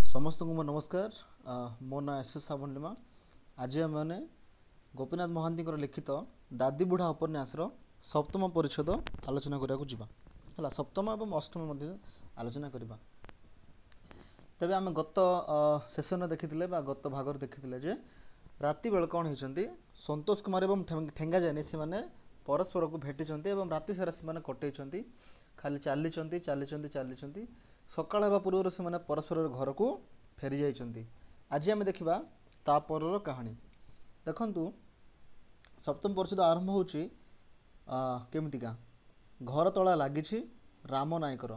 समस्त को नमस्कार। मो ना एस एस साबनलिमा। आज आम मैंने गोपीनाथ महांती लिखित दादी बुढ़ा उपन्यास सप्तम परिच्छेद आलोचना करने सप्तम और अष्टम मध्य आलोचना करवा। तेबे आम गत सेसन देखी गत भाग देखी जे राति बेल कौन होती संतोष कुमार और ठेंगा जानी से मैंने परस्पर को भेटी राति सारा से कटे खाली चली चली सकाळ होगा पूर्व से परस्पर घर को फेरी जाइछन्ति। आज आम देखा तापर कहानी देखु। सप्तम परिच्छेद आरंभ होची केमितिका घर तला लगी राम नायकर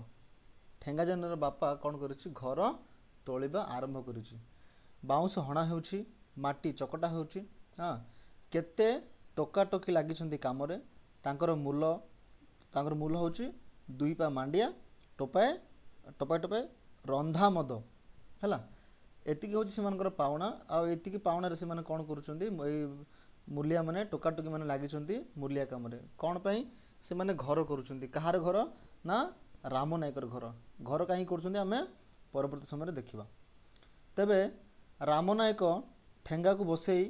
ठेंगा जानर बापा कौन करिछि घर तोलिबा आरंभ करिछि। बाउंश हणा होउछि माटी चकटा होउछि। हाँ केते टोका टोकी लगी काम तांकर मूल होउछि 2 पा मांडिया टोपाए टपाए टपाए रंधा मद है एतिकी हूँ से पावना आतिकी पावना से कौन कर मूलिया माने टोका टोकी मैंने लगी मूलिया कम कौन पाई से माने घर करुँच कहार घर ना राम नायकर घर घर कहीं करें परवर्त समय देखा। तेबे राम नायक ठेंगा को बसई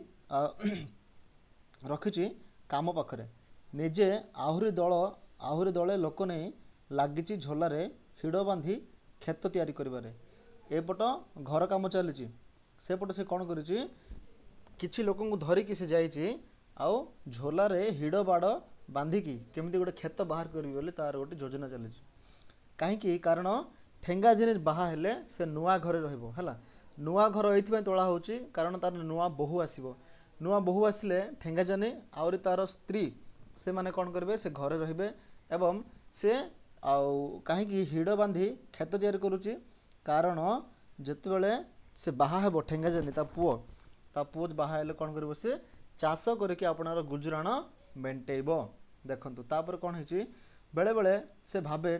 रखी काम पाखरे निजे आहुरी दले लोक नहीं लगी झोलार हिड़ बांधी खेत तैयारी करिबारे एपट घर काम चली सेपट से कौन करिछि किछि लोक धरिकी से जाइछि आउ झोलार हिड़ बाड़ बांधिकी केमिति गोटे खेत बाहर करिबे बोली तार गोटे योजना चली कहीं कारण ठेंगा जिने बाहा हेले से नुआ घरे रहिबो हैला। नुआ घर एइथिबे तोला होछि कारण तार नुआ बहु आसीबो। नुआ बहु आसिले ठेंगा जाने आउरी तार स्त्री से माने कौन करिवे से घरे रहिबे एवं से कहीं हिड़ बांधी खेत तैयारी करुच्ची कारण जितेबले से बाहा हेबो ठेंगा जानी ता पुओ बाहा हेले कौन करिवो से चाष करके आपनार गुजराण मेंटेइबो। देखंतु तापर कौन होची बेले बेले से भाबे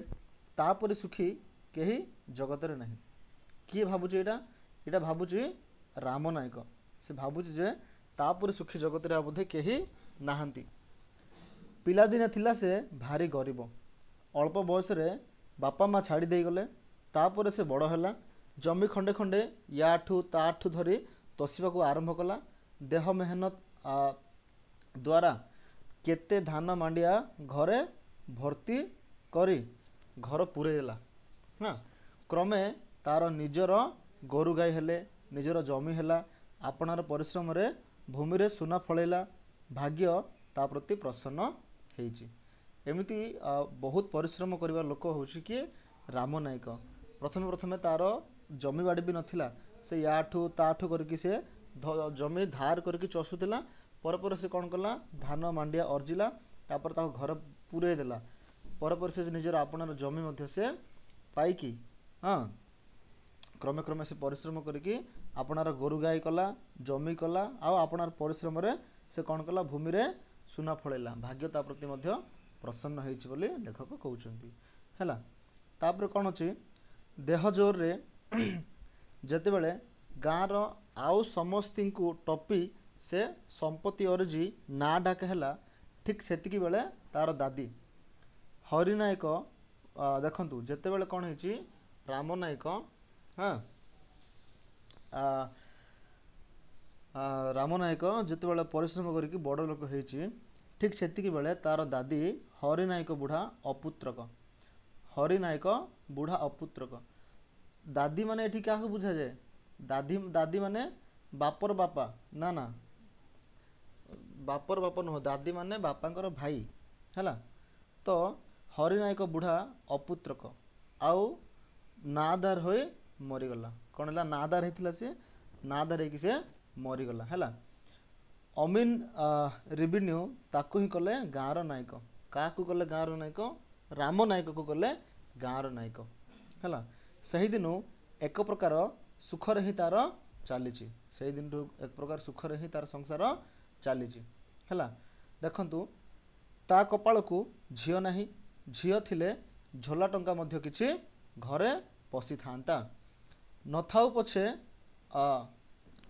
तापर सुखी केही जगत रे नहीं। किए भाबुची एटा भाबुची राम नायक से भाबुची जे तापर सुखी जगत रे बोधे केही नाहंती। पिला दिने थिला से भारी गरीब अल्प बयस बापा माँ छाड़ी दे गले तापर से बड़ है जमी खंडे खंडे याठू ताठू धरी तोषिबा को आरंभ कला। देह मेहनत द्वारा केते धान मांडिया घरे भर्ती करी घर पूरेला। हाँ क्रमे तार निजर गोरु गाई हेले निजर जमी है आपनार परिश्रम रे भूमि रे सुना फलैला भाग्य ता प्रति प्रसन्न हेइची। एमती बहुत परिश्रम करने लोक हूँ किए राम नायक प्रथमे प्रथमे तार जमी बाड़ी भी नथिला से याठू ताठू करके से जमी धार करके चषुला पर से कौन कला धान मांडिया अर्जिला तापर ताको घर पूरे देला पर से निजर आपनार जमी मध्य से पाइकी। हाँ क्रमे क्रमे से परिश्रम करके आपनार गोरु गाई कला जमी कला आपनार परिश्रम रे से कौन कला भूमि रे सुना फलैला भाग्य ता प्रति मध्य प्रसन्न होइछि बोली लेखक कहउछन्ति हैला। तापर कौन अछि देह जोर रे जेतेबेले गाँर आउ समस्ती को टपी से संपत्ति अर्जी ना डाक हैला ठीक सेतिकी बेले तार दादी हरि नायक देखंतु जेतेबेले कौन होइछि राम नायक हाँ राम नायक जेतेबेले परिश्रम करके बड़ लोक होइछि ठीक सेतिकी बेले तार दादी हरि नायक बुढ़ा अपुत्रक हरि नायक बुढ़ा अपुत्रक दादी माने एठी क्या बुझा जाए दादी माने बापर बापा ना बापर बापा नुह दादी माने बापांकर भाई हैला। तो हरि नायक बुढ़ा अपुत्रक आउ नादार हो मरीगला कौन है नादार होता से नादार से मरीगला हैला। अमीन रेवेन्यू ताकू ही कले गाँवर नायक क्या कले गाँवर नायक राम नायक को कले गाँवर नायक है। सही दिन एक प्रकार सुखरे ही तार चली से दिन एक प्रकार सुखरे ही तार संसार चली है। देखंतु ता कपाल को झील ना झील थिले झोला टंका मध्य किछि घरे पशि था नथाऊ पछे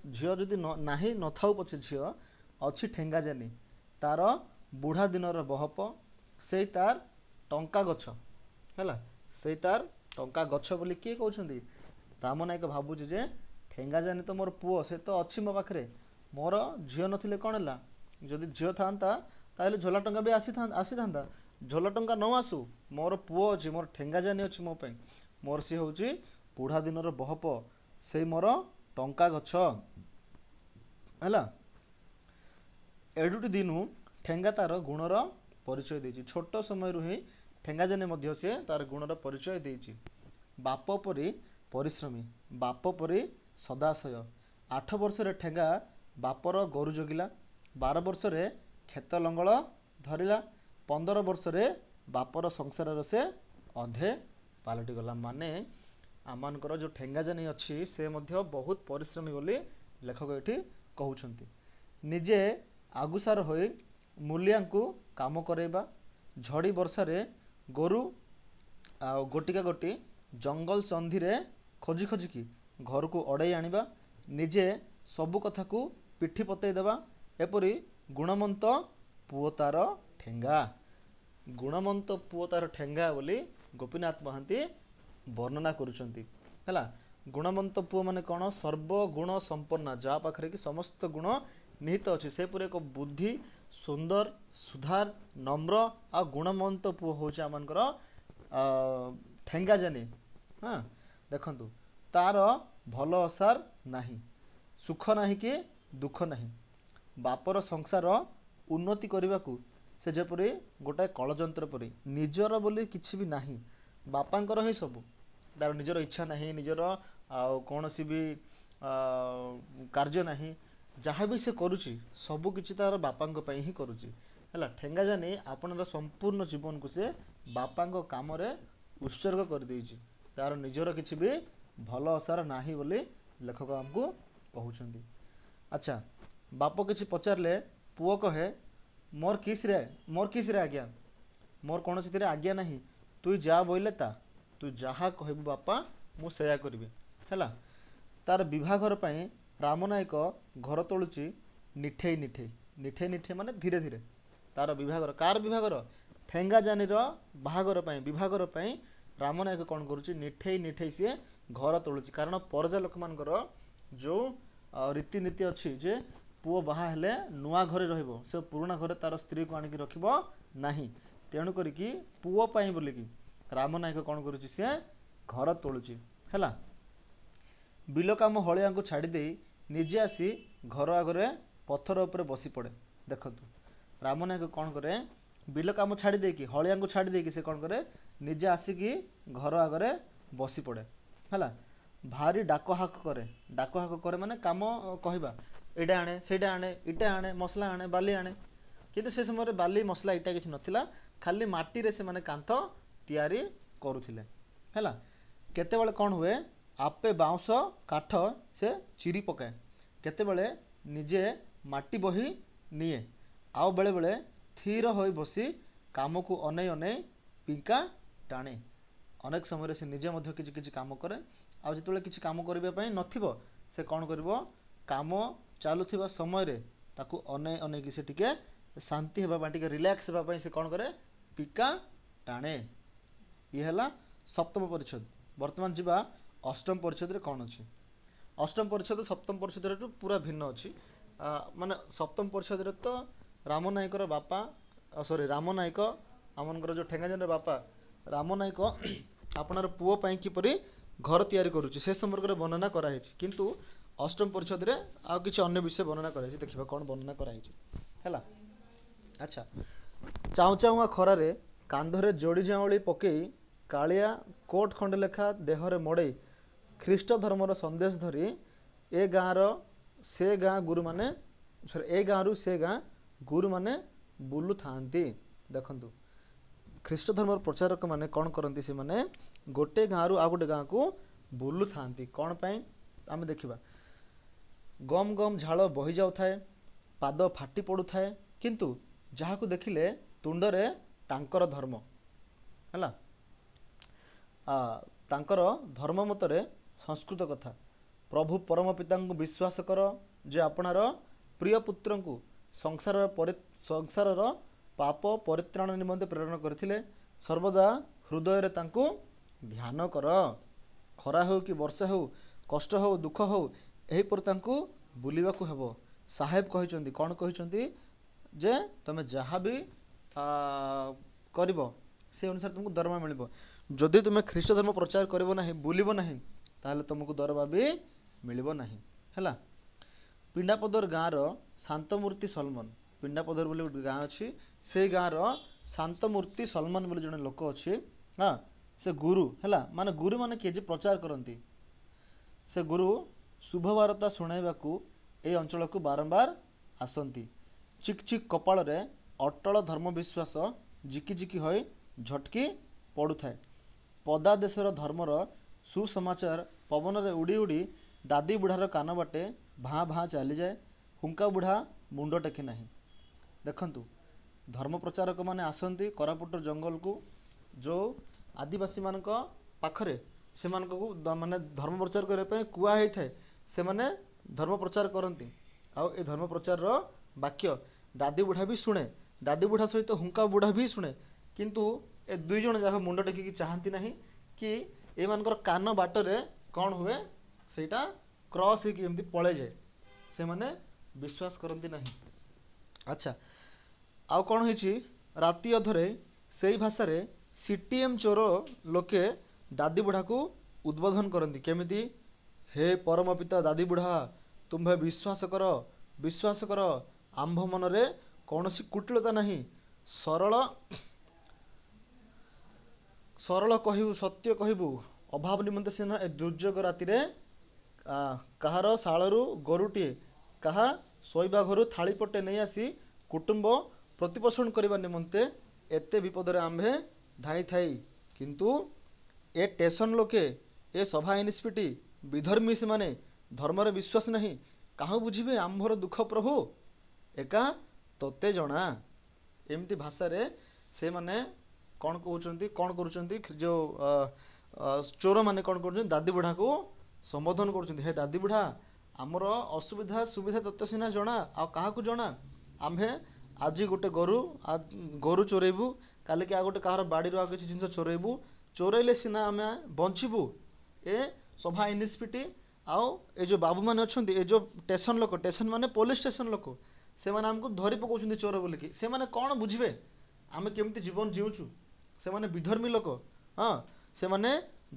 झील जदि नाही नथाऊ पछे झील अच्छी ठेंगा जानी तार बुढ़ा दिनर बहप से तार टंका गछ है से तार टंका गछ बोली किए कहउछन्ति राम नायक भावुची जे ठेंगा जानी तो मोर पुओ से तो अच्छी मो पाखे मोर झील नथिले कौन है जदि झील था ताहले झोला टंका भी आसी था झोला टंका न आसू मोर पुओ अच्छी मोर ठेंगा जानी अच्छी मो पाई मोर सी हूँ बुढ़ा दिन बहप से मोर टंका गछ है एडुटी दिनू ठेंगा तार गुणर परिचय देछि छोट समय ही ठेंगा जानी मध्य से तार गुणर परिचय देछि बाप परी परिश्रमी बाप परी सदाशय 8 वर्ष रे ठेंगा बापर गोरु जगिला 12 वर्ष रे खेत लंगल धरिला 15 वर्ष रे बापर संसार से अधे पालटि गला माने आमानकर जो ठेंगा जानी अच्छी से मध्य बहुत परिश्रमी बोली लेखक ये कहउछंती निजे आगुसार होई मूलियांकु काम करेबा झड़ी वर्षा रे गोरु गोटिका गोटी जंगल संधि रे खोजी खोजिकी घर को अड़ाई आनिबा निजे सबु कथा को पिठी पतई देबा एपरी गुणमंत पुओ तार ठेंगा गुणमंत पुओ तार ठेंगा बोली गोपीनाथ महांती वर्णना करुचंती हैला गुणमंत पुओ माने कौन सर्वगुण संपन्न जहाँ पाखरे कि समस्त गुण निहित अच्छे से पूरे एक बुद्धि सुंदर सुधार नम्र आ गुणमंत पुओ हूँ आमर ठेंगा जानी हाँ देखु तार भल असार नाही सुख नाही कि दुख नाही बापर संसार उन्नति करने को से जपरी गोटाए कलजंत्र परी निजर बोली किछि भी नाही बापांकर ही सब तार निजर इच्छा नहीं निजर कौन सी भी कार्य नहीं जहाँ भी से करुच्ची सबु किछि तार बापांक पई ही करुच्ची हैला ठेंगा जानी आपनर संपूर्ण जीवन को से बापांक काम रे उत्सर्ग कर देछि तार निजर किछि भी भल असार नाही बोली लेखक हमको कहउछंती अच्छा बाप किछि पचारले पुओ कहे मोर किस रे आज्ञा मोर कौन सी आज्ञा नहीं तु जा बोइले ता तु जहा कहबू बापा मु सेया करबी हैला तार विवाहर पई रामनायक घर तोलुची निठेई निठेई निठेई निठेई माने धीरे धीरे तार विवाहर कार विवाहर ठेंगा जानीर बाहागर पई विवाहर पई रामनायक कौन करुच्ची निठेई निठेई सी घर तोलुची कारण परजा लोक मानकर जो रीतिनीति अच्छी जे पुओ बाहा हेले नुआ घरे रहिबो से पुराना घरे तार स्त्री को आनिक रखिबो नाही तेणु करिकी पुओ पई बोलिकी रामनायक कौन करुच्ची से घर तोलुची हैला बिल काम हलिया को छाड़ी दे निजे आसी घर आगरे पत्थर उपरे बसी पड़े देखंतु रामनायक कौन करे बिल काम छाड़ी देकी हलिया को छाड़ी देकी से कौन करे निजे आसिकी घर आगरे बसी पड़े हैला भारी डाक हाक करे माने काम कहबा एडा आणे सेडा आणे इटा आणे मसला आणे बाली आणे किंतु से समय बाली मसला इटा किछि नथिला खाली माटी रे से माने कांथ तैयारी करुथिले हैला केते बेले कोन हुए आपे बाउंस काठ से चिरी पकाए केते बेले निजे माटी बही निए आउ बेले बेले थीर होई बसी काम को अनै अनै पिंका टाणे अनेक समय से निजे मध्य किछि किछि काम करे आ जेतबेले किछि काम करिबा पई नथिबो से कोन करिवो काम चालुथिबा समय रे ताकू अनै अनै कि से टिके शांति हेबा पई टिके रिलैक्स हेबा पई से कोन करे पिका टाणे ये हला सप्तम परिच्छेद वर्तमान जीवा अष्टम परिच्छेद रे कौन अच्छी अष्टम परिच्छेद सप्तम परिच्छेद रे पूरा भिन्न अच्छी माने सप्तम परिच्छेद रे तो रामनायक बापा सॉरी रामनायक आमनकर जो ठेंगाजान बापा रामनायक आपनार पुओ पई किपरि घर तैयारी करूची से संपर्क रे वर्णना कराई किंतु अष्टम परिच्छेद रे आ किछि अन्य विषय वर्णना कराई देखिबा कोन वर्णना कराई हैला अच्छा चाउ चाउआ खरा रे कांधरे जोड़ी जाउली पकई कालिया कोट खंडे लेखा देहरे मड़े ख्रीष्ट धर्मर संदेश धरी ए गाँव से गाँ गुरु माने ए गाँव रु से गाँ गुरु माने बुलु थांती देखंतु ख्रीष्ट धर्मर प्रचारक माने कौन करती से माने गोटे गाँव रु आ गोटे गाँ को बुलु थांती कौन पाई आमे देखिबा गम गम झाल बही जाउ थाए पाद फाटी पड़ू थाए किंतु जहाँ को देखिले तुंडरे तांकर धर्म हैला तांकर धर्म मतरे संस्कृत कथा प्रभु परम पिता को विश्वास कर जे आपणार प्रिय पुत्र को संसार पाप परित्राण निमंते प्रेरण करथिले सर्वदा हृदय रे तांको ध्यान कर ଖରା ହେଉ କି ବର୍ଷା ହେଉ, କଷ୍ଟ ହେଉ ଦୁଃଖ ହେଉ, ଏହିପରି ତାଙ୍କୁ ବୁଲିବାକୁ ହେବ। ସାହେବ କହିଛନ୍ତି, କ'ଣ କହିଛନ୍ତି ଯେ ତୁମେ ଯାହା ବି କରିବ ସେ ଅନୁସାରେ ତୁମକୁ ଦରମା ମିଳିବ। ଯଦି ତୁମେ ଖ୍ରୀଷ୍ଟ ଧର୍ମ ପ୍ରଚାର କରିବ ନାହିଁ, ବୁଲିବ ନାହିଁ, ତାହେଲେ ତୁମକୁ ଦରମା ବି ମିଳିବ ନାହିଁ। ହେଲା। ପିଣ୍ଡାପଦର ଗାଁର ଶାନ୍ତମୂର୍ତ୍ତି ସଲମନ, ପିଣ୍ଡାପଦର ବୋଲି ଗୋଟେ ଗାଁ ଅଛି, ସେଇ ଗାଁର ଶାନ୍ତମୂର୍ତ୍ତି ସଲମନ ବୋଲି ଜଣେ ଲୋକ ଅଛି। ହଁ, ସେ ଗୁରୁ ହେଲା, ମାନେ ଗୁରୁ ମାନେ କିଏ ଯେ ପ୍ରଚାର କରନ୍ତି, ସେ ଗୁରୁ ଶୁଭବାର୍ତ୍ତା ଶୁଣାଇବାକୁ ଏହି ଅଞ୍ଚଳକୁ ବାରମ୍ବାର ଆସନ୍ତି। ଚିକ୍ ଚିକ୍ କପାଳରେ ଅଟଳ ଧର୍ମ ବିଶ୍ୱାସ ଜିକି ଜିକି ହୋଇ ଝଟକି ପଡ଼ୁଥାଏ। ପଦା ଦେଶର ଧର୍ମର ସୁସମାଚାର ପବନରେ ଉଡ଼ି ଉଡ଼ି ଦାଦି ବୁଢ଼ାର କାନ ବାଟେ ଭାଁ ଭାଁ ଚାଲିଯାଏ। ହୁଙ୍କା ବୁଢ଼ା ମୁଣ୍ଡ ଟେକେ ନାହିଁ। ଦେଖନ୍ତୁ, ଧର୍ମ ପ୍ରଚାରକମାନେ ଆସନ୍ତି କୋରାପୁଟର ଜଙ୍ଗଲକୁ, ଯେଉଁ ଆଦିବାସୀମାନଙ୍କ ପାଖରେ ସେମାନଙ୍କୁ ମାନେ ଧର୍ମ ପ୍ରଚାର କରିବା ପାଇଁ କୁହା ହେଇଥାଏ, ସେମାନେ ଧର୍ମ ପ୍ରଚାର କରନ୍ତି। ଆଉ ଏ ଧର୍ମ ପ୍ରଚାରର ବାକ୍ୟ ଦାଦି ବୁଢ଼ା ବି ଶୁଣେ, ଦାଦି ବୁଢ଼ା ସହିତ ହୁଙ୍କା ବୁଢ଼ା ବି ଶୁଣେ, କିନ୍ତୁ ଏ ଦୁଇ ଜଣ ଯାକ ମୁଣ୍ଡ ଟେକିକି ଚାହାନ୍ତି ନାହିଁ କି ଏମାନଙ୍କର କାନ ବାଟରେ କ'ଣ ହୁଏ ସେଇଟା କ୍ରସ୍ ହେଇକି ଏମିତି ପଳେଇଯାଏ, ସେମାନେ ବିଶ୍ୱାସ କରନ୍ତି ନାହିଁ। ଆଚ୍ଛା, ଆଉ କ'ଣ ହେଇଛି, ରାତି ଅଧରେ ସେଇ ଭାଷାରେ ସିଟିଏମ୍ ଚୋର ଲୋକେ ଦାଦି ବୁଢ଼ାକୁ ଉଦ୍ବୋଧନ କରନ୍ତି। କେମିତି? ହେ ପରମ ପିତା ଦାଦି ବୁଢ଼ା, ତୁମ୍ଭେ ବିଶ୍ୱାସ କର, ଆମ୍ଭ ମନରେ କୌଣସି କୁଟିଳତା ନାହିଁ। ସରଳ କହିବୁ, ସତ୍ୟ କହିବୁ। ଅଭାବ ନିମନ୍ତେ ସିନା ଏ ଦୁର୍ଯୋଗ ରାତିରେ କାହାର ଶାଳରୁ ଗୋରୁଟିଏ, କାହା ଶୋଇବା ଘରୁ ଥାଳିପଟେ ନେଇ ଆସି କୁଟୁମ୍ବ ପ୍ରତିପୋଷଣ କରିବା ନିମନ୍ତେ ଏତେ ବିପଦରେ ଆମ୍ଭେ ଧାଇଁଥାଇ, କିନ୍ତୁ ଏ ଷ୍ଟେସନ ଲୋକେ, ଏ ସଭା ଇନ୍ସପେକ୍ଟି ବିଧର୍ମୀ, ସେମାନେ ଧର୍ମରେ ବିଶ୍ୱାସ ନାହିଁ। କାହୁଁ ବୁଝିବେ ଆମ୍ଭର ଦୁଃଖ ପ୍ରଭୁ, ଏକା ତୋତେ ଜଣା। ଏମିତି ଭାଷାରେ ସେମାନେ କ'ଣ କରୁଛନ୍ତି, ଯେଉଁ ଚୋରମାନେ କ'ଣ କରୁଛନ୍ତି, ଦାଦି ବୁଢ଼ାକୁ ସମ୍ବୋଧନ କରୁଛନ୍ତି। ହେ ଦାଦି ବୁଢ଼ା, ଆମର ଅସୁବିଧା ସୁବିଧା ତୋତେ ସିନା ଜଣା, ଆଉ କାହାକୁ ଜଣା? ଆମ୍ଭେ ଆଜି ଗୋଟେ ଗୋରୁ ଚୋରେଇବୁ, କାଲିକି ଆଉ ଗୋଟେ କାହାର ବାଡ଼ିରୁ ଆଉ କିଛି ଜିନିଷ ଚୋରେଇବୁ, ଚୋରେଇଲେ ସିନା ଆମେ ବଞ୍ଚିବୁ। ଏ ସଭା ଇନ୍ସପେକ୍ଟି ଆଉ ଏ ଯେଉଁ ବାବୁମାନେ ଅଛନ୍ତି, ଏ ଯେଉଁ ଷ୍ଟେସନ ଲୋକ, ଷ୍ଟେସନ ମାନେ ପୋଲିସ ଷ୍ଟେସନ ଲୋକ, ସେମାନେ ଆମକୁ ଧରି ପକାଉଛନ୍ତି ଚୋର ବୋଲିକି। ସେମାନେ କ'ଣ ବୁଝିବେ ଆମେ କେମିତି ଜୀବନ ଜିଉଛୁ? ସେମାନେ ବିଧର୍ମୀ ଲୋକ। ହଁ, ସେମାନେ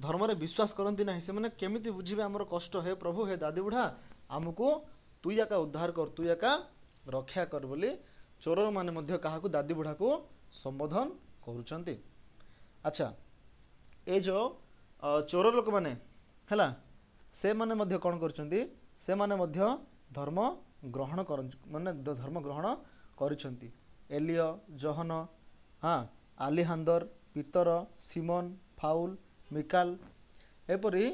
ଧର୍ମରେ ବିଶ୍ୱାସ କରନ୍ତି ନାହିଁ। ସେମାନେ କେମିତି ବୁଝିବେ ଆମର କଷ୍ଟ? ହେ ପ୍ରଭୁ, ହେ ଦାଦି ବୁଢ଼ା, ଆମକୁ ତୁଇ ଏକା ଉଦ୍ଧାର କର, ତୁଇ ଏକା ରକ୍ଷା କର ବୋଲି ଚୋରମାନେ ମଧ୍ୟ କାହାକୁ, ଦାଦି ବୁଢ଼ାକୁ ସମ୍ବୋଧନ କରୁଛନ୍ତି। ଆଚ୍ଛା, ଏ ଯେଉଁ ଚୋର ଲୋକମାନେ ହେଲା, ସେମାନେ ମଧ୍ୟ କ'ଣ କରୁଛନ୍ତି, ସେମାନେ ମଧ୍ୟ ଧର୍ମ ଗ୍ରହଣ କରିଛନ୍ତି। ଏଲିୟ, ଜହନ, ଆଲିହାନ୍ଦର, ପିତର, ସିମନ, ଫାଉଲ, ମିକାଲ, ଏପରି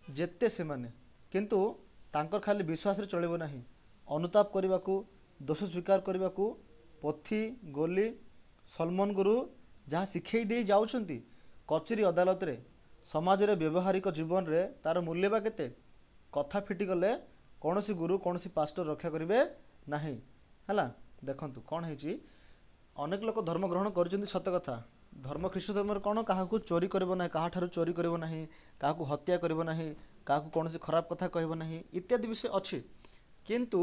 ଯେତେ ସେମାନେ, କିନ୍ତୁ ତାଙ୍କର ଖାଲି ବିଶ୍ୱାସରେ ଚଳିବ ନାହିଁ। ଅନୁତାପ କରିବାକୁ, ଦୋଷ ସ୍ୱୀକାର କରିବାକୁ ପୋଥି ଗୋଲି ସଲମନ ଗୁରୁ ଯାହା ଶିଖେଇ ଦେଇ ଯାଉଛନ୍ତି, କଚେରୀ ଅଦାଲତରେ, ସମାଜରେ, ବ୍ୟବହାରିକ ଜୀବନରେ ତା'ର ମୂଲ୍ୟ ବା କେତେ? କଥା ଫିଟିଗଲେ କୌଣସି ଗୁରୁ, କୌଣସି ପାଷ୍ଟର ରକ୍ଷା କରିବେ ନାହିଁ। ହେଲା। ଦେଖନ୍ତୁ କ'ଣ ହେଇଛି, ଅନେକ ଲୋକ ଧର୍ମ ଗ୍ରହଣ କରିଛନ୍ତି ସତ କଥା। ଖ୍ରୀଷ୍ଟ ଧର୍ମରେ କ'ଣ, କାହାକୁ ଚୋରି କରିବ ନାହିଁ, କାହାଠାରୁ ଚୋରି କରିବ ନାହିଁ, କାହାକୁ ହତ୍ୟା କରିବ ନାହିଁ, କାହାକୁ କୌଣସି ଖରାପ କଥା କହିବ ନାହିଁ, ଇତ୍ୟାଦି ବିଷୟ ଅଛି। କିନ୍ତୁ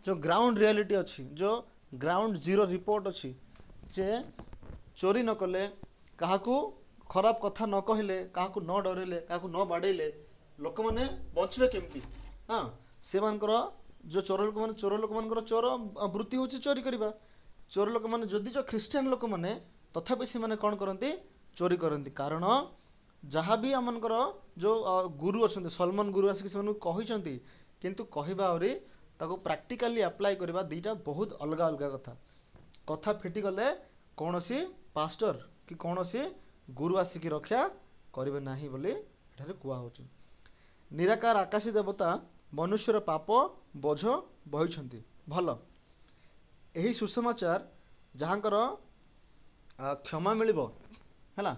ଯେଉଁ ଗ୍ରାଉଣ୍ଡ ରିଆଲିଟି ଅଛି, ଯେଉଁ ଗ୍ରାଉଣ୍ଡ ଜିରୋ ରିପୋର୍ଟ ଅଛି, ଯେ ଚୋରି ନ କଲେ, କାହାକୁ ଖରାପ କଥା ନ କହିଲେ, କାହାକୁ ନ ଡରେଇଲେ, କାହାକୁ ନ ବାଡ଼େଇଲେ ଲୋକମାନେ ବଞ୍ଚିବେ କେମିତି? ସେମାନଙ୍କର ଯେଉଁ ଚୋର ଲୋକମାନଙ୍କର ଚୋର ବୃତ୍ତି ହେଉଛି ଚୋରି କରିବା। ଚୋର ଲୋକମାନେ, ଯଦି ଯେଉଁ ଖ୍ରୀଷ୍ଟିଆନ ଲୋକମାନେ, ତଥାପି ସେମାନେ କ'ଣ କରନ୍ତି? ଚୋରି କରନ୍ତି। କାରଣ ଯାହା ବି ଆମମାନଙ୍କର ଯେଉଁ ଗୁରୁ ଅଛନ୍ତି, ସଲମନ ଗୁରୁ ଆସିକି ସେମାନଙ୍କୁ କହିଛନ୍ତି, କିନ୍ତୁ କହିବା ଆହୁରି ତାକୁ ପ୍ରାକ୍ଟିକାଲି ଆପ୍ଲାଏ କରିବା ଦୁଇଟା ବହୁତ ଅଲଗା ଅଲଗା କଥା। କଥା ଫିଟିଗଲେ କୌଣସି ପାଷ୍ଟର କି କୌଣସି ଗୁରୁ ଆସିକି ରକ୍ଷା କରିବେ ନାହିଁ ବୋଲି ଏଠାରେ କୁହାହେଉଛି। ନିରାକାର ଆକାଶୀ ଦେବତା ମନୁଷ୍ୟର ପାପ ବୋଝ ବହିଛନ୍ତି। ଭଲ, ଏହି ସୁସମାଚାର ଯାହାଙ୍କର କ୍ଷମା ମିଳିବ, ହେଲା,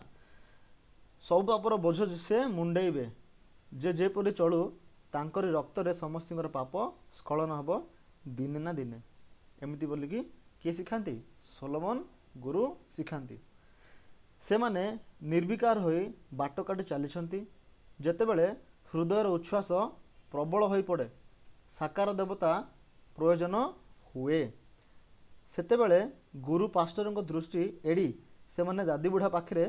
ସବୁ ପାପର ବୋଝ ସେ ମୁଣ୍ଡେଇବେ, ଯେ ଯେପରି ଚଳୁ ତାଙ୍କରି ରକ୍ତରେ ସମସ୍ତଙ୍କର ପାପ ସ୍ଖଳନ ହେବ ଦିନେ ନା ଦିନେ। ଏମିତି ବୋଲିକି କିଏ ଶିଖାନ୍ତି? ସୋଲୋମନ ଗୁରୁ ଶିଖାନ୍ତି। ସେମାନେ ନିର୍ବିକାର ହୋଇ ବାଟ କାଟି ଚାଲିଛନ୍ତି, ଯେତେବେଳେ ହୃଦୟର ଉଚ୍ଛ୍ୱାସ ପ୍ରବଳ ହୋଇପଡ଼େ ସାକାର ଦେବତା ପ୍ରୟୋଜନ ହୁଏ, ସେତେବେଳେ ଗୁରୁ ପାଷ୍ଟରଙ୍କ ଦୃଷ୍ଟି ଏଡ଼ି ସେମାନେ ଦାଦି ବୁଢ଼ା ପାଖରେ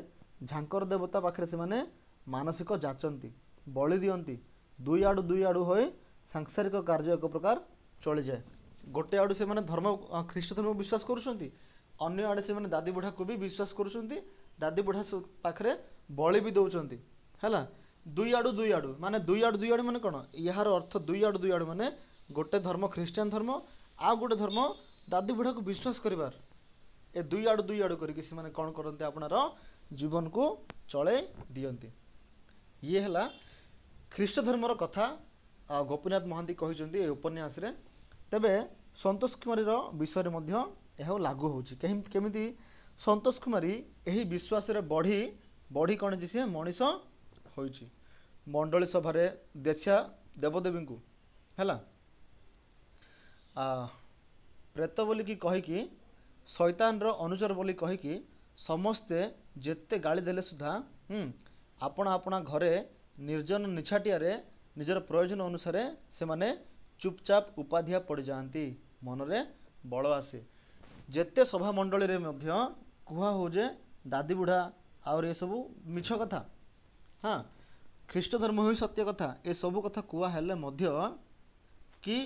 ଝାଙ୍କର ଦେବତା ପାଖରେ ସେମାନେ ମାନସିକ ଯାଚନ୍ତି, ବଳି ଦିଅନ୍ତି। ଦୁଇ ଆଡ଼ୁ ହୋଇ ସାଂସାରିକ କାର୍ଯ୍ୟ ଏକ ପ୍ରକାର ଚଳିଯାଏ। ଗୋଟେ ଆଡ଼ୁ ସେମାନେ ଖ୍ରୀଷ୍ଟ ଧର୍ମକୁ ବିଶ୍ୱାସ କରୁଛନ୍ତି, ଅନ୍ୟ ଆଡ଼େ ସେମାନେ ଦାଦି ବୁଢ଼ାକୁ ବି ବିଶ୍ୱାସ କରୁଛନ୍ତି, ଦାଦି ବୁଢ଼ା ପାଖରେ ବଳି ବି ଦେଉଛନ୍ତି ହେଲା। ଦୁଇ ଆଡ଼ୁ ମାନେ ଦୁଇ ଆଡ଼ୁ ମାନେ କ'ଣ, ଏହାର ଅର୍ଥ ଦୁଇ ଆଡ଼ୁ ମାନେ ଗୋଟେ ଧର୍ମ ଖ୍ରୀଷ୍ଟିଆନ ଧର୍ମ, ଆଉ ଗୋଟେ ଧର୍ମ ଦାଦି ବୁଢ଼ାକୁ ବିଶ୍ୱାସ କରିବାର। ଏ ଦୁଇ ଆଡ଼ୁ କରିକି ସେମାନେ କ'ଣ କରନ୍ତି, ଆପଣର ଜୀବନକୁ ଚଳେଇ ଦିଅନ୍ତି। ଇଏ ହେଲା ଖ୍ରୀଷ୍ଟ ଧର୍ମର କଥା ଗୋପୀନାଥ ମହାନ୍ତି କହିଛନ୍ତି ଏ ଉପନ୍ୟାସରେ। ତେବେ ସନ୍ତୋଷ କୁମାରୀର ବିଷୟରେ ମଧ୍ୟ ଏହା ଲାଗୁ ହେଉଛି। କେମିତି ସନ୍ତୋଷ କୁମାରୀ ଏହି ବିଶ୍ୱାସରେ ବଢ଼ି କ'ଣ ଯେ ସିଏ ମଣିଷ ହୋଇଛି। ମଣ୍ଡଳୀ ସଭାରେ ଦେଶ୍ୟା ଦେବଦେବୀଙ୍କୁ ହେଲା ପ୍ରେତ ବୋଲିକି କହିକି, ଶୈତାନର ଅନୁଚର ବୋଲି କହିକି ସମସ୍ତେ ଯେତେ ଗାଳି ଦେଲେ ସୁଦ୍ଧା ଆପଣା ଘରେ ନିର୍ଜନ ନିଛାଟିଆରେ ନିଜର ପ୍ରୟୋଜନ ଅନୁସାରେ ସେମାନେ ଚୁପଚାପ ଉପାଧିଆ ପଡ଼ିଯାଆନ୍ତି। ମନରେ ବଳ ଆସେ। ଯେତେ ସଭା ମଣ୍ଡଳୀରେ ମଧ୍ୟ କୁହା ହଉ ଯେ ଦାଦି ବୁଢ଼ା ଆହୁରି ଏସବୁ ମିଛ କଥା, ହଁ ଖ୍ରୀଷ୍ଟ ଧର୍ମ ହିଁ ସତ୍ୟ କଥା, ଏସବୁ କଥା କୁହା ହେଲେ ମଧ୍ୟ କି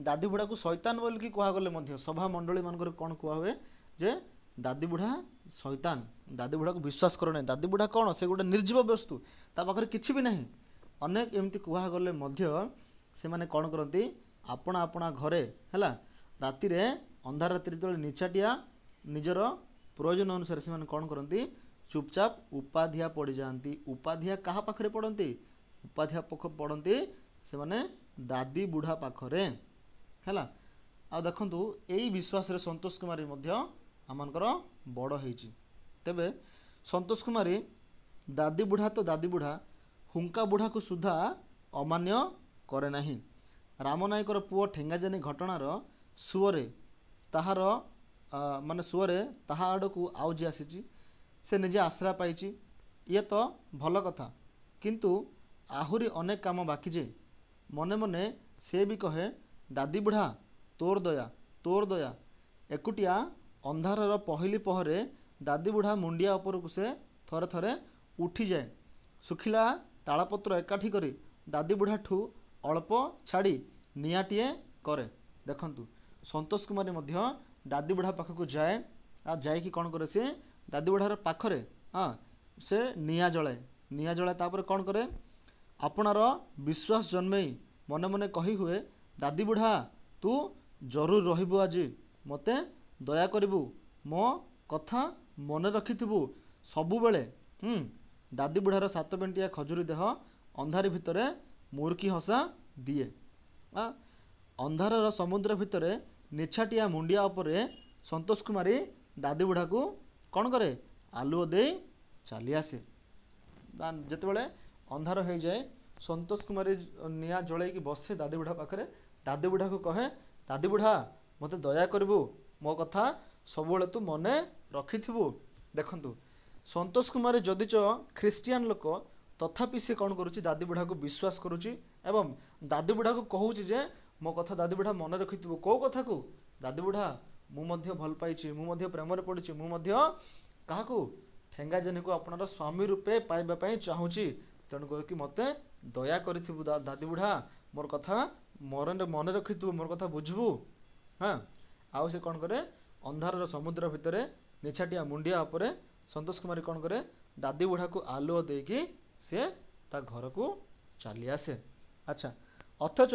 ଦାଦି ବୁଢ଼ାକୁ ଶୈତାନ ବୋଲିକି କୁହାଗଲେ ମଧ୍ୟ ସଭା ମଣ୍ଡଳୀ ମାନଙ୍କରେ କ'ଣ କୁହା ହୁଏ ଯେ ଦାଦି ବୁଢ଼ା ଶୈତାନ, ଦାଦି ବୁଢ଼ାକୁ ବିଶ୍ୱାସ କର ନାହିଁ, ଦାଦି ବୁଢ଼ା କ'ଣ ସେ ଗୋଟେ ନିର୍ଜୀବ ବସ୍ତୁ, ତା ପାଖରେ କିଛି ବି ନାହିଁ, ଅନେକ ଏମିତି କୁହାଗଲେ ମଧ୍ୟ ସେମାନେ କ'ଣ କରନ୍ତି, ଆପଣା ଘରେ ହେଲା ରାତିରେ ଅନ୍ଧାର ରାତିରେ ଯେତେବେଳେ ନିଛାଟିଆ ନିଜର ପ୍ରୟୋଜନ ଅନୁସାରେ ସେମାନେ କ'ଣ କରନ୍ତି, ଚୁପଚାପ ଉପାଧିଆ ପଡ଼ିଯାଆନ୍ତି। ଉପାଧିଆ କାହା ପାଖରେ ପଡ଼ନ୍ତି, ଉପାଧିଆ ପଡ଼ନ୍ତି ସେମାନେ ଦାଦି ବୁଢ଼ା ପାଖରେ ହେଲା। ଆଉ ଦେଖନ୍ତୁ ଏଇ ବିଶ୍ୱାସରେ ସନ୍ତୋଷ କୁମାରୀ ମଧ୍ୟ ଆମମାନଙ୍କର ବଡ଼ ହେଇଛି। ତେବେ ସନ୍ତୋଷ କୁମାରୀ ଦାଦି ବୁଢ଼ା ତ ଦାଦି ବୁଢ଼ା, ହୁଙ୍କା ବୁଢ଼ାକୁ ସୁଦ୍ଧା ଅମାନ୍ୟ କରେ ନାହିଁ। ରାମନାୟକର ପୁଅ ଠେଙ୍ଗାଜାନି ଘଟଣାର ସୁଅରେ ତାହା ଆଡ଼କୁ ଆଉଜି ଆସିଛି, ସେ ନିଜେ ଆଶ୍ରୟ ପାଇଛି, ଇଏ ତ ଭଲ କଥା, କିନ୍ତୁ ଆହୁରି ଅନେକ କାମ ବାକି ଯେ। ମନେ ମନେ ସେ ବି କହେ, ଦାଦି ବୁଢ଼ା ତୋର ଦୟା। ଏକୁଟିଆ ଅନ୍ଧାରର ପହିଲି ପହରେ ଦାଦି ବୁଢ଼ା ମୁଣ୍ଡିଆ ଉପରକୁ ସେ ଥରେ ଉଠିଯାଏ। ଶୁଖିଲା ତାଳପତ୍ର ଏକାଠି କରି ଦାଦି ବୁଢ଼ାଠୁ ଅଳ୍ପ ଛାଡ଼ି ନିଆଁଟିଏ କରେ। ଦେଖନ୍ତୁ ସନ୍ତୋଷ କୁମାରୀ ମଧ୍ୟ ଦାଦି ବୁଢ଼ା ପାଖକୁ ଯାଏ, ଆଉ ଯାଇକି କ'ଣ କରେ, ସେ ଦାଦି ବୁଢ଼ାର ପାଖରେ ସେ ନିଆଁ ଜଳାଏ। ତାପରେ କ'ଣ କରେ, ଆପଣାର ବିଶ୍ୱାସ ଜନ୍ମେଇ ମନେ ମନେ କହି ହୁଏ, ଦାଦି ବୁଢ଼ା ତୁ ଜରୁର ରହିବୁ, ଆଜି ମୋତେ ଦୟା କରିବୁ, ମୋ କଥା ମନେ ରଖିଥିବୁ ସବୁବେଳେ। ଦାଦି ବୁଢ଼ାର 7 ପେଣ୍ଟିଆ ଖଜୁରୀ ଦେହ ଅନ୍ଧାରି ଭିତରେ ମୁରୁକି ହସା ଦିଏ। ଅନ୍ଧାରର ସମୁଦ୍ର ଭିତରେ ନିଛାଟିଆ ମୁଣ୍ଡିଆ ଉପରେ ସନ୍ତୋଷ କୁମାରୀ ଦାଦି ବୁଢ଼ାକୁ କ'ଣ କରେ, ଆଲୁଅ ଦେଇ ଚାଲି ଆସେ। ଯେତେବେଳେ ଅନ୍ଧାର ହେଇଯାଏ ସନ୍ତୋଷ କୁମାରୀ ନିଆଁ ଜଳେଇକି ବସେ ଦାଦି ବୁଢ଼ା ପାଖରେ, ଦାଦି ବୁଢ଼ାକୁ କହେ, ଦାଦି ବୁଢ଼ା ମୋତେ ଦୟା କରିବୁ, ମୋ କଥା ସବୁବେଳେ ତୁ ମନେ ରଖିଥିବୁ। ଦେଖନ୍ତୁ ସନ୍ତୋଷ କୁମାରୀ ଯଦିଚ ଖ୍ରୀଷ୍ଟିଆନ ଲୋକ, ତଥାପି ସେ କ'ଣ କରୁଛି, ଦାଦି ବୁଢ଼ାକୁ ବିଶ୍ୱାସ କରୁଛି ଏବଂ ଦାଦି ବୁଢ଼ାକୁ କହୁଛି ଯେ ମୋ କଥା ଦାଦି ବୁଢ଼ା ମନେ ରଖିଥିବୁ। କେଉଁ କଥାକୁ, ଦାଦି ବୁଢ଼ା ମୁଁ ମଧ୍ୟ ଭଲ ପାଇଛି, ମୁଁ ମଧ୍ୟ ପ୍ରେମରେ ପଡ଼ିଛି, ମୁଁ ମଧ୍ୟ କାହାକୁ, ଠେଙ୍ଗାଜାନିକୁ ଆପଣର ସ୍ୱାମୀ ରୂପେ ପାଇବା ପାଇଁ ଚାହୁଁଛି, ତେଣୁ କରିକି ମୋତେ ଦୟା କରିଥିବୁ ଦାଦି ବୁଢ଼ା, ମୋର କଥା ମନେ ରଖିଥିବୁ, ମୋର କଥା ବୁଝିବୁ। ଆଉ ସେ କ'ଣ କରେ, ଅନ୍ଧାରର ସମୁଦ୍ର ଭିତରେ ନିଛାଟିଆ ମୁଣ୍ଡିଆ ଉପରେ ସନ୍ତୋଷ କୁମାରୀ କ'ଣ କରେ, ଦାଦି ବୁଢ଼ାକୁ ଆଲୁଅ ଦେଇକି ସେ ତା ଘରକୁ ଚାଲି ଆସେ। ଆଚ୍ଛା, ଅଥଚ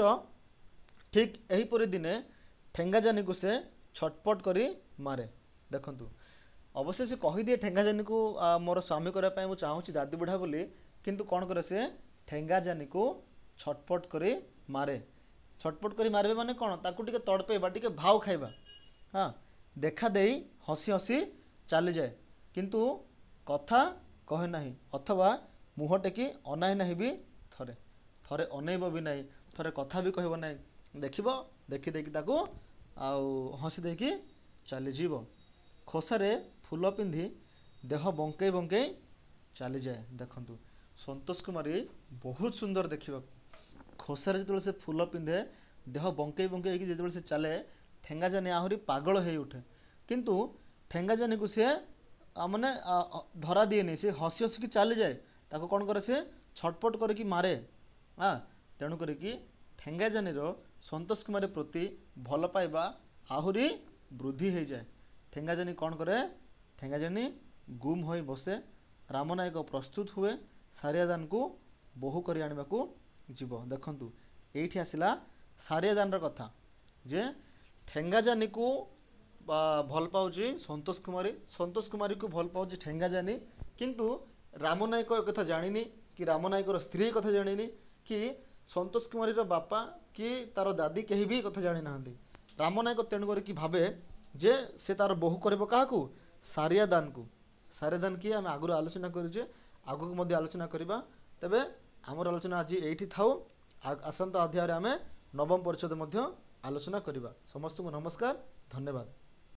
ଠିକ୍ ଏହିପରି ଦିନେ ଠେଙ୍ଗାଜାନିକୁ ସେ ଛଟପଟ କରି ମାରେ। ଦେଖନ୍ତୁ ଅବଶ୍ୟ ସେ କହିଦିଏ ଠେଙ୍ଗାଜାନିକୁ ମୋର ସ୍ୱାମୀ କରିବା ପାଇଁ ମୁଁ ଚାହୁଁଛି ଦାଦି ବୁଢ଼ା ବୋଲି, କିନ୍ତୁ କ'ଣ କରେ, ସେ ଠେଙ୍ଗାଜାନିକୁ ଛଟପଟ କରି ମାରେ। ଛଟପଟ କରି ମାରିବେ ମାନେ କ'ଣ, ତାକୁ ଟିକେ ତଡ଼ପେଇବା, ଟିକେ ଭାଉ ଖାଇବା, ଦେଖା ଦେଇ ହସି ଚାଲିଯାଏ, କିନ୍ତୁ କଥା କହେ ନାହିଁ, ଅଥବା ମୁହଁ ଟେକି ଅନାଏ ନାହିଁ ବି, ଥରେ ଅନେଇବ ବି ନାହିଁ, ଥରେ କଥା ବି କହିବ ନାହିଁ। ଦେଖିବ, ଦେଖିଦେଇକି ତାକୁ ଆଉ ହସି ଦେଇକି ଚାଲିଯିବ। ଖୋସାରେ ଫୁଲ ପିନ୍ଧି ଦେହ ବଙ୍କେଇ ଚାଲିଯାଏ। ଦେଖନ୍ତୁ ସନ୍ତୋଷ କୁମାରୀ ବହୁତ ସୁନ୍ଦର ଦେଖିବାକୁ। ଖୋସାରେ ଯେତେବେଳେ ସେ ଫୁଲ ପିନ୍ଧେ, ଦେହ ବଙ୍କେଇ ବଙ୍କେଇକି ଯେତେବେଳେ ସେ ଚାଲେ, ଠେଙ୍ଗାଜାନି ଆହୁରି ପାଗଳ ହେଇ ଉଠେ। କିନ୍ତୁ ଠେଙ୍ଗାଜାନିକୁ ସେ ମାନେ ଧରା ଦିଏନି, ସେ ହସି ହସିକି ଚାଲିଯାଏ। ତାକୁ କ'ଣ କରେ, ସେ ଛଟପଟ କରିକି ମାରେ। ତେଣୁ କରିକି ଠେଙ୍ଗାଜାନିର ସନ୍ତୋଷ କୁମାରୀ ପ୍ରତି ଭଲ ପାଇବା ଆହୁରି ବୃଦ୍ଧି ହୋଇଯାଏ। ଠେଙ୍ଗାଜାନି କ'ଣ କରେ, ଠେଙ୍ଗାଜାନି ଗୁମ୍ ହୋଇ ବସେ। ରାମନାୟକ ପ୍ରସ୍ତୁତ ହୁଏ, ସାରିଆଦାନକୁ ବୋହୂ କରି ଆଣିବାକୁ ଯିବ। ଦେଖନ୍ତୁ ଏଇଠି ଆସିଲା ସାରିଆଦାନର କଥା, ଯେ ଠେଙ୍ଗାଜାନିକୁ ଭଲ ପାଉଛି ସନ୍ତୋଷ କୁମାରୀ, ସନ୍ତୋଷ କୁମାରୀକୁ ଭଲ ପାଉଛି ଠେଙ୍ଗାଜାନି। କିନ୍ତୁ ରାମନାୟକ ଏକଥା ଜାଣିନି, କି ରାମନାୟକର ସ୍ତ୍ରୀ କଥା ଜାଣିନି, କି ସନ୍ତୋଷ କୁମାରୀର ବାପା କି ତାର ଦାଦି କେହି ବି କଥା ଜାଣିନାହାନ୍ତି। ରାମନାୟକ ତେଣୁ କରିକି ଭାବେ ଯେ ସେ ତାର ବୋହୂ କରିବ କାହାକୁ, ସାରିଆଦାନକୁ। ସାରିଆଦାନ କିଏ ଆମେ ଆଗରୁ ଆଲୋଚନା କରିଛେ, ଆଗକୁ ମଧ୍ୟ ଆଲୋଚନା କରିବା। ତେବେ ଆମର ଆଲୋଚନା ଆଜି ଏଇଠି ଥାଉ। ଆସନ୍ତା ଅଧ୍ୟାୟରେ ଆମେ ନବମ ପରିଚ୍ଛେଦ ମଧ୍ୟ ଆଲୋଚନା କରିବା। ସମସ୍ତଙ୍କୁ ନମସ୍କାର, ଧନ୍ୟବାଦ।